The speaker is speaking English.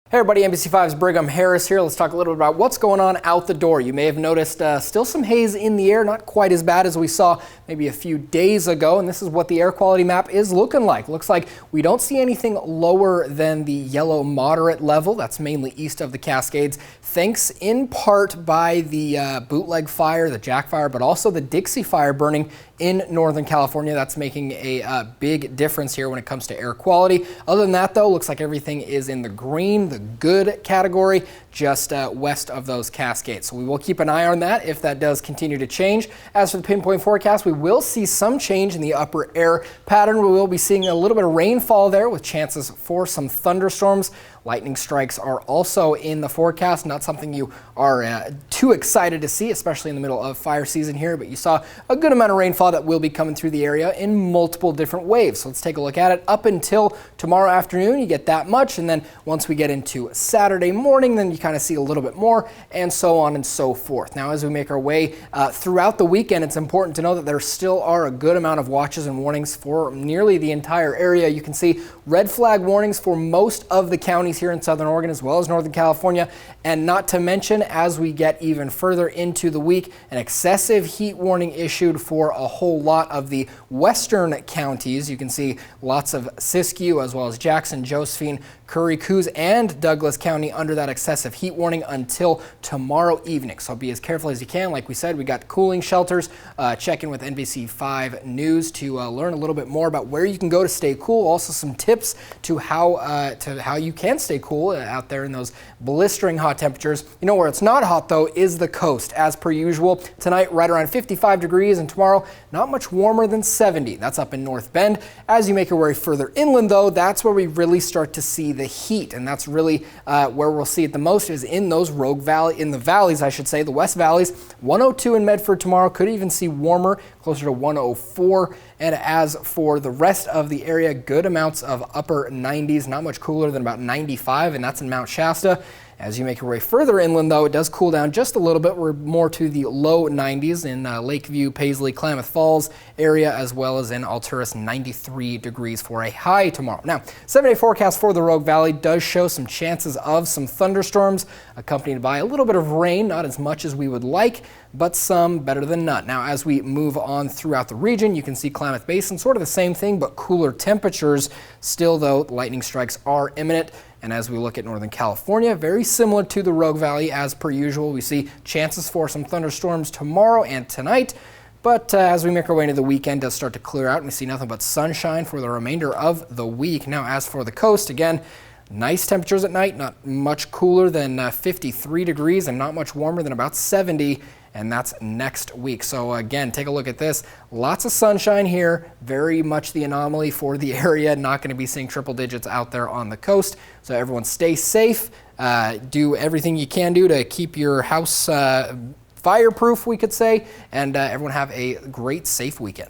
Hey everybody, NBC5's Brigham Harris here. Let's talk a little bit about what's going on out the door. You may have noticed still some haze in the air, not quite as bad as we saw maybe a few days ago, and this is what the air quality map is looking like. Looks like we don't see anything lower than the yellow moderate level. That's mainly east of the Cascades, thanks in part by the bootleg fire, the Jack fire, but also the Dixie fire burning in Northern California. That's making a big difference here when it comes to air quality. Other than that, though, looks like everything is in the green, the good category, just west of those Cascades. So we will keep an eye on that if that does continue to change. As for the pinpoint forecast, we will see some change in the upper air pattern. We will be seeing a little bit of rainfall there with chances for some thunderstorms. Lightning strikes are also in the forecast. Not something you are too excited to see, especially in the middle of fire season here, but you saw a good amount of rainfall that will be coming through the area in multiple different waves. So let's take a look at it. Up until tomorrow afternoon, you get that much, and then once we get into Saturday morning, then you kind of see a little bit more, and so on and so forth. Now, as we make our way throughout the weekend, it's important to know that there still are a good amount of watches and warnings for nearly the entire area. You can see red flag warnings for most of the counties here in Southern Oregon as well as Northern California, and not to mention, as we get even further into the week, an excessive heat warning issued for a whole lot of the western counties. You can see lots of Siskiyou as well as Jackson, Josephine, Curry, Coos, and Douglas County under that excessive heat warning until tomorrow evening. So be as careful as you can. Like we said, we got cooling shelters. Check in with NBC5 News to learn a little bit more about where you can go to stay cool. Also some tips to how you can stay cool out there in those blistering hot temperatures. You know where it's not hot though is the coast. As per usual, tonight right around 55 degrees, and tomorrow not much warmer than 70. That's up in North Bend. As you make your way further inland though, that's where we really start to see the heat, and that's really where we'll see it the most is in those valleys, I should say, the west valleys. 102 in Medford tomorrow, could even see warmer, closer to 104. And as for the rest of the area, good amounts of upper 90s, not much cooler than about 95, and that's in Mount Shasta. As you make your way further inland, though, it does cool down just a little bit. We're more to the low 90s in Lakeview, Paisley, Klamath Falls area, as well as in Alturas, 93 degrees for a high tomorrow. Now, 7-day forecast for the Rogue Valley does show some chances of some thunderstorms, accompanied by a little bit of rain, not as much as we would like, but some better than none. Now, as we move on throughout the region, you can see Klamath Basin, sort of the same thing, but cooler temperatures. Still, though, lightning strikes are imminent. And as we look at Northern California, very similar to the Rogue Valley as per usual. We see chances for some thunderstorms tomorrow and tonight. But as we make our way into the weekend, it does start to clear out, and we see nothing but sunshine for the remainder of the week. Now, as for the coast, again, nice temperatures at night, not much cooler than 53 degrees and not much warmer than about 70. And that's next week. So again, take a look at this. Lots of sunshine here, very much the anomaly for the area. Not going to be seeing triple digits out there on the coast. So everyone stay safe. Do everything you can do to keep your house fireproof, we could say. And everyone have a great, safe weekend.